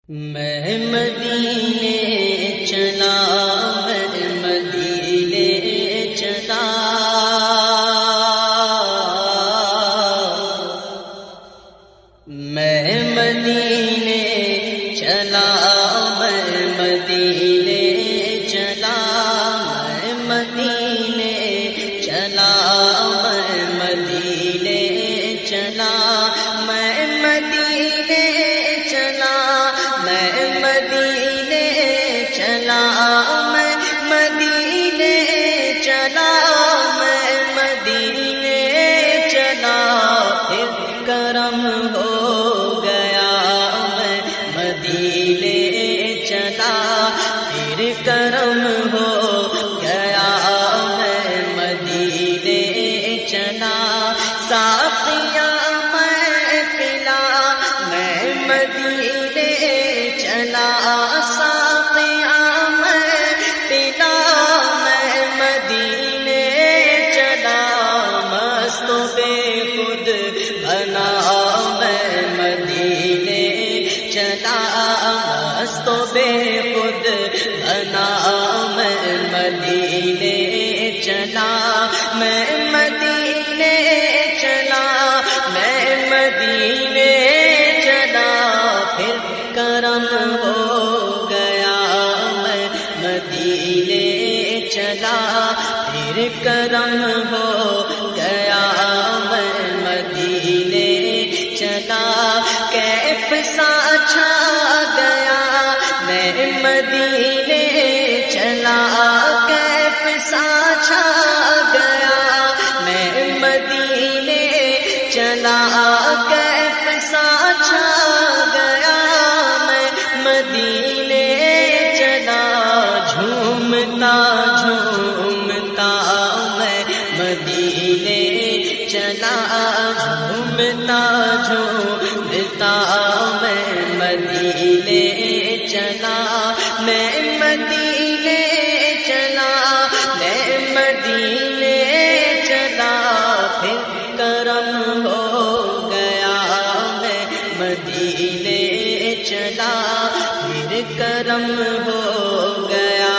میں مدینے چلا، میں مدینے چلا، میں مدینے چلا، میں مدینے چلا، میں مدینے چلا، میں مدینے چلا، میں مدینے چلا، میں مدینے چلا، میں مدینے چلا، میں مدینے چلا، پھر کرم ہو گیا، میں مدینے چلا، پھر کرم ہو گیا، میں مدینے چلا، ساقیاں میں پلا، میں مدینے چلا، ساقیاں میں پلا، میں مدینے چلا، مست و بے خود بنا، میں مدینے چلا، مست و بے خود بنا، میں مدینے چلا، میں مدینے چلا، میں مدینے چلا، پھر کرم ہو گیا، میں مدینے چلا، پھر کرم ہو گیا، میں مدینے چلا، کیف سا چھا گیا، میں مدینے چلا، کیف سا چھا گیا، میں مدینے چلا، کیف سا چھا گیا، میں مدینے چلا، جھومتا جھومتا میں مدینے چلا، جھومتا جھومتا میں مدینے چلا، میں مدینے چلا، میں مدینے چلا، پھر کرم ہو گیا، میں مدینے چلا، پھر کرم ہو گیا،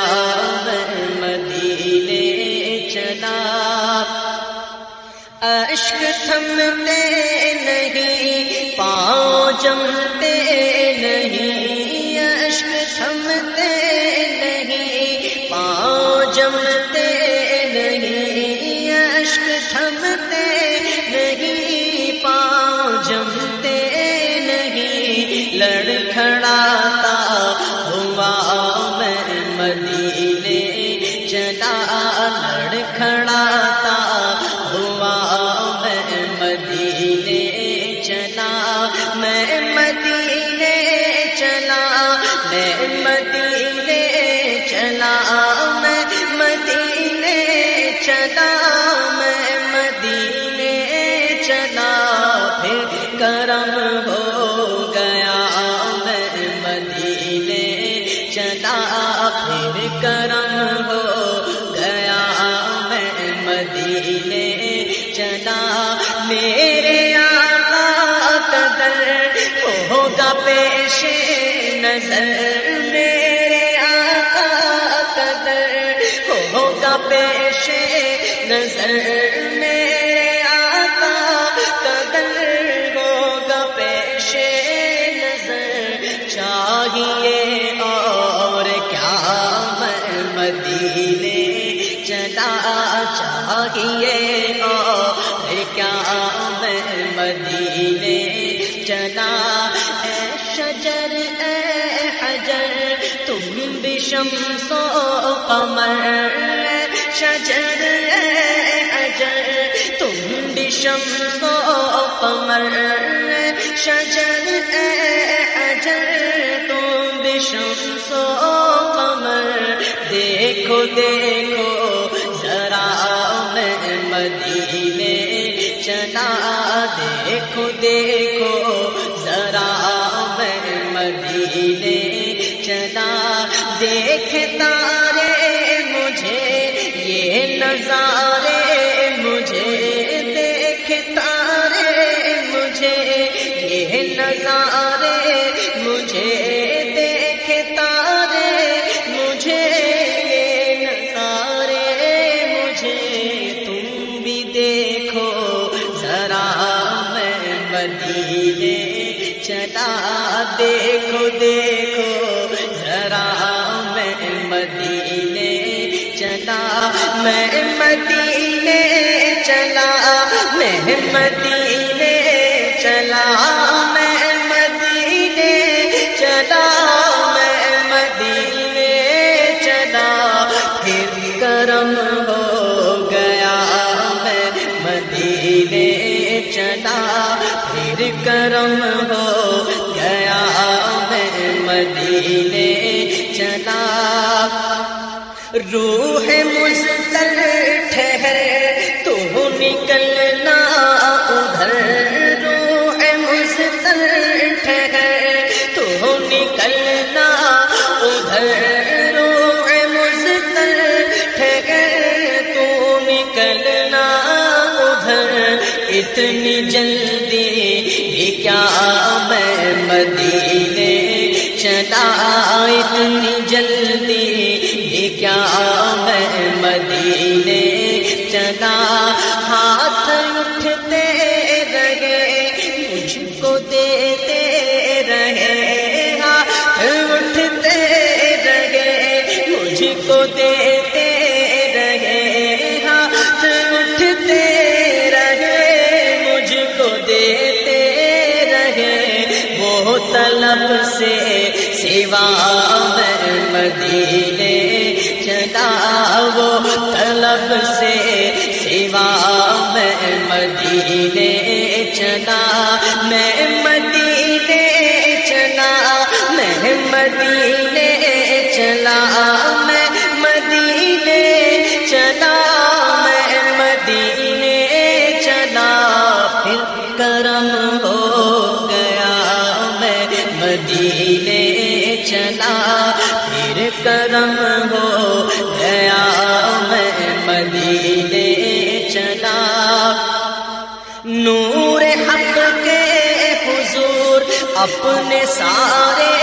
میں مدینے چلا، اشک تھمتے نہیں، پاؤں جمتے نہیں، اشک تھمتے نہیں، پاؤں جمتے نہیں، اشک تھمتے نہیں، پاؤں جمتے نہیں، لڑکھڑاتا ہوا میں مدینے چلا، لڑکھڑاتا ہوا میں مدینے چلا، میں مدینے چلا، میں مدینے چلا، میں مدینے چلا، میں مدینے چلا، پھر کرم ہو گیا، میں مدینے چلا، پھر کرم ہو گیا، میں مدینے چلا، میرے آقا کا در ہوگا پیش نظر، میرے آقا کا در ہوگا پیش نظر، میرے آقا کا در ہوگا پیش نظر، چاہیے اور کیا میں مدینے چلا، چاہیے اور کیا میں مدینے چلا، اے شجر اے حجر تم بھی شمس و قمر، اے شجر اے حجر تم بھی شمس و قمر، اے شجر اے حجر تم بھی شمس و قمر، دیکھو دیکھو ذرا میں مدینے چلا، دیکھو دیکھو ذرا میں مدینے چلا، دیکھتا رے مجھے یہ نظارے، مجھے دیکھتا رے مجھے یہ نظارے، مجھے دیکھو دیکھو ذرا میں مدینے چلا، میں مدینے چلا، میں مدینے چلا، میں مدینے چلا، میں مدینے چلا، پھر کرم ہو گیا میں مدینے چلا، پھر کرم ہو گیا میں مدینے چلا۔ روح مزدل ٹھہر تو نکلنا ادھر، روح مزدل ٹھہر تو نکلنا ادھر، روح مزدل ٹھہر تو نکلنا ادھر، اتنی جلدی بھی کیا میں مدینے چلا، اتنی جلدی بھی کیا میں مدینے چلا۔ ہاتھ اٹھتے رہے مجھ کو دیتے رہے، ہاتھ اٹھتے رہے مجھ کو دیتے رہے، ہاتھ اٹھتے رہے مجھ کو دیتے رہے، وہ طلب سے سوا میں مدینے چلا، وہ طلب سے سوا میں مدینے چلا، میں مدینے چلا، میں مدینے چلا، میں مدینے چلا، میں مدینے چلا، پھر کرم ہو گیا میں مدینے چلا، پھر کرم ہو گیا میں مدینے چلا۔ نور حق کے حضور اپنے سارے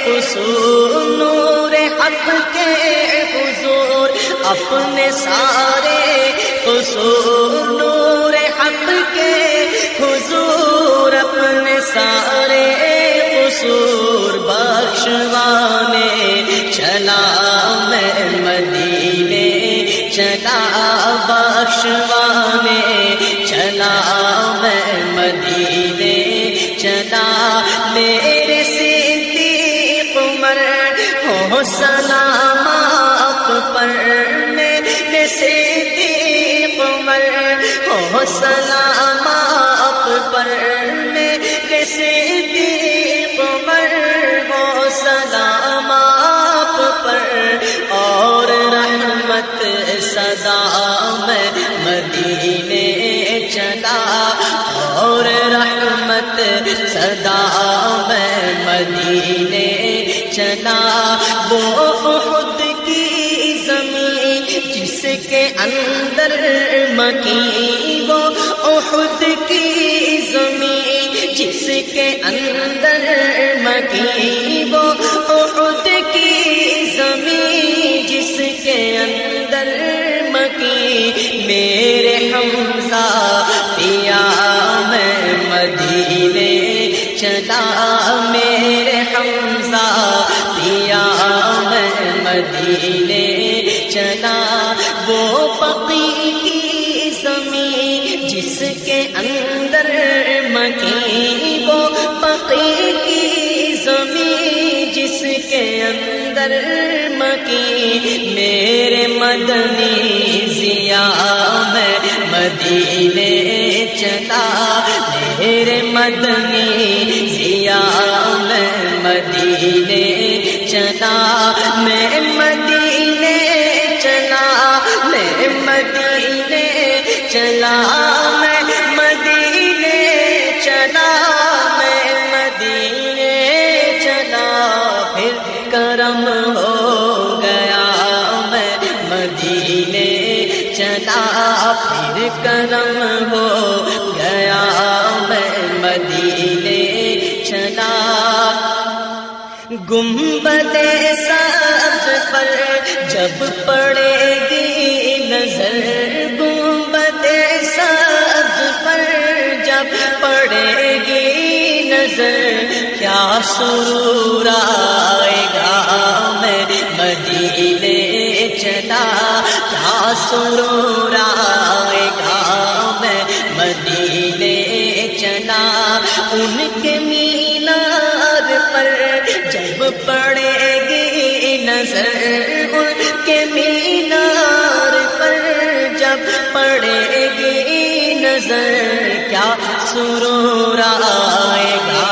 قصور، نور حق کے حضور اپنے سارے قصور، نور حق کے حضور اپنے سارے قصور بخشوانے چلا میں مدینے چلا، بخشوانے چلا میں مدینے چلا، میرے صدیق عمر ہو سلام آپ پر، میرے صدیق عمر ہو سلام آپ پر، میرے صدیق عمر ہو سلام آپ پر، اور رحمت صدا میں مدینے چلا، اور رحمت صدا میں مدینے چلا۔ وہ احد کی زمین جس کے اندر مکین، وہ احد کی زمین جس کے اندر مکین، وہ احد کی زمین جس کے اندر مکین، میرے حمزہ پیا میں مدینے چلا، میرے حمزہ پیا میں مدینے چلا۔ وہ بقی کی زمین جس کے اندر مکین، وہ بقی کی زمین جس کے اندر مکین، میرے مدنی ضیا میں مدینے چلا، میرے مدنی ضیا میں مدینے چلا، میں مدینے چلا، میں مدینے چلا، میں مدینے چلا، میں مدینے چلا، پھر کرم ہو گیا میں مدینے چلا، پھر کرم ہو گیا میں مدینے چلا۔ گنبد سبز پر جب پڑے گی نظر، گنبد سبز پر جب پڑے گی نظر کیا سرور آئے گا میں مدینے چلا کیا سرور آئے گا میں مدینے چلا ان کے مینار پر جب پڑے گی نظر ان کے مینار پر جب پڑے گی نظر کیا سرور آئے گا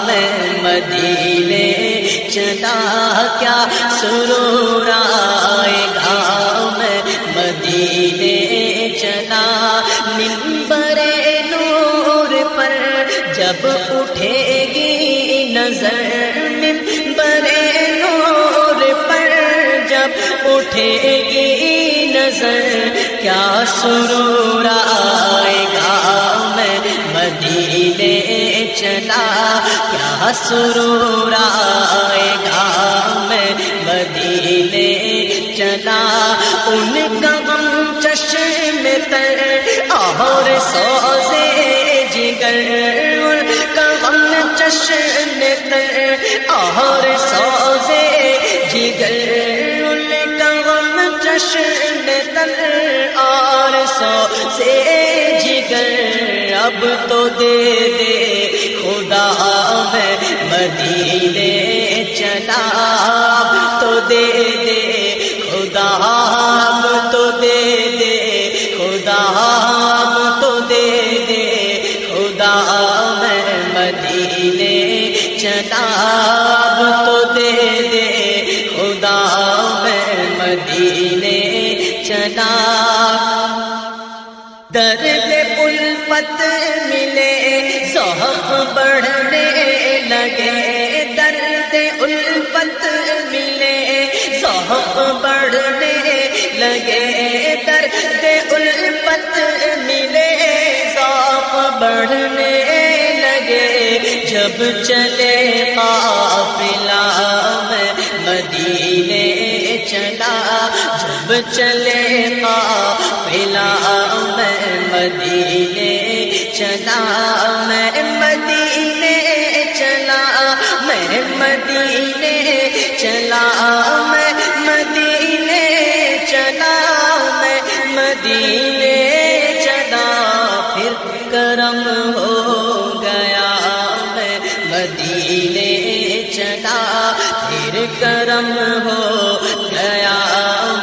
میں مدینے چلا کیا سرور آئے گا میں مدینے چلا منبر نور پر جب اٹھے گی نظر منبر نور پر جب اٹھے گی نظر کیا سرور آئے گا میں مدینے چلا کیا سرور آئے گا میں مدینے چلا ان کا غم چشم تر اور سوزے جگر ان کا غم چشم تر اور سوزے جگر ان کا غم چشم تر اور سوزے جگر اب تو دے دے خدا میں مدینے چلا اب تو دے دے خدا اب تو دے دے خدا اب تو دے دے خدا میں مدینے چلا اب تو دے دے خدا میں مدینے چلا درد الفت ملے ذوق بڑھنے لگے درد الفت ملے ذوق بڑھنے لگے درد الفت ملے ذوق بڑھنے لگے جب چلے قافلہ میں مدینے چلا جب چلے قافلہ میں مدینے چلا میں مدینے چلا میں مدینے چلا میں مدینے چلا میں مدینے چلا پھر کرم ہو گیا میں مدینے چلا پھر کرم ہو گیا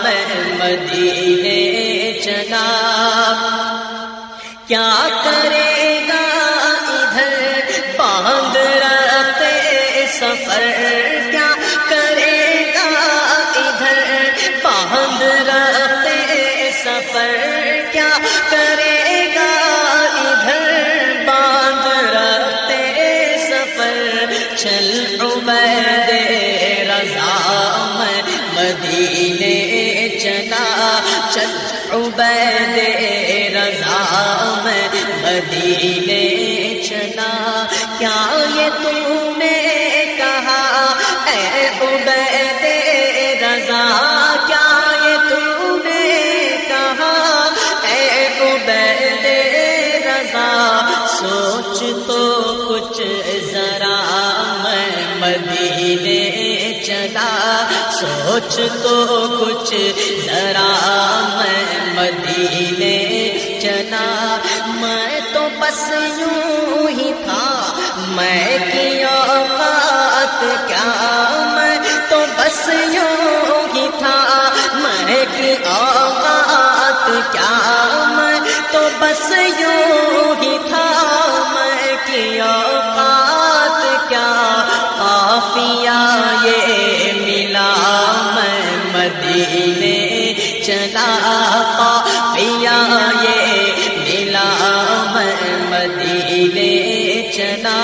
میں مدینے چلا کیا کرے گا ادھر باندھ رہتے سفر کیا کرے گا ادھر باندھ رہتے سفر کیا کرے گا ادھر باندھ رہتے سفر چل عبید رضا میں مدینے چلا چل عبید رضا میں مدینے چلا کیا یہ تم نے کہا اے عبید رضا کیا یہ تم نے کہا اے عبید رضا سوچ تو کچھ ذرا میں مدینے چلا سوچ تو کچھ ذرا میں مدینے چلا میں تو بس یوں ہی تھا میں کی اوقات کیا میں تو بس یوں ہی تھا میں کی اوقات کیا میں تو بس یوں ہی تھا میں کی اوقات کیا قافیہ یہ ملا میں مدینے چلا قافیہ یہ ملا میں مدینے چلا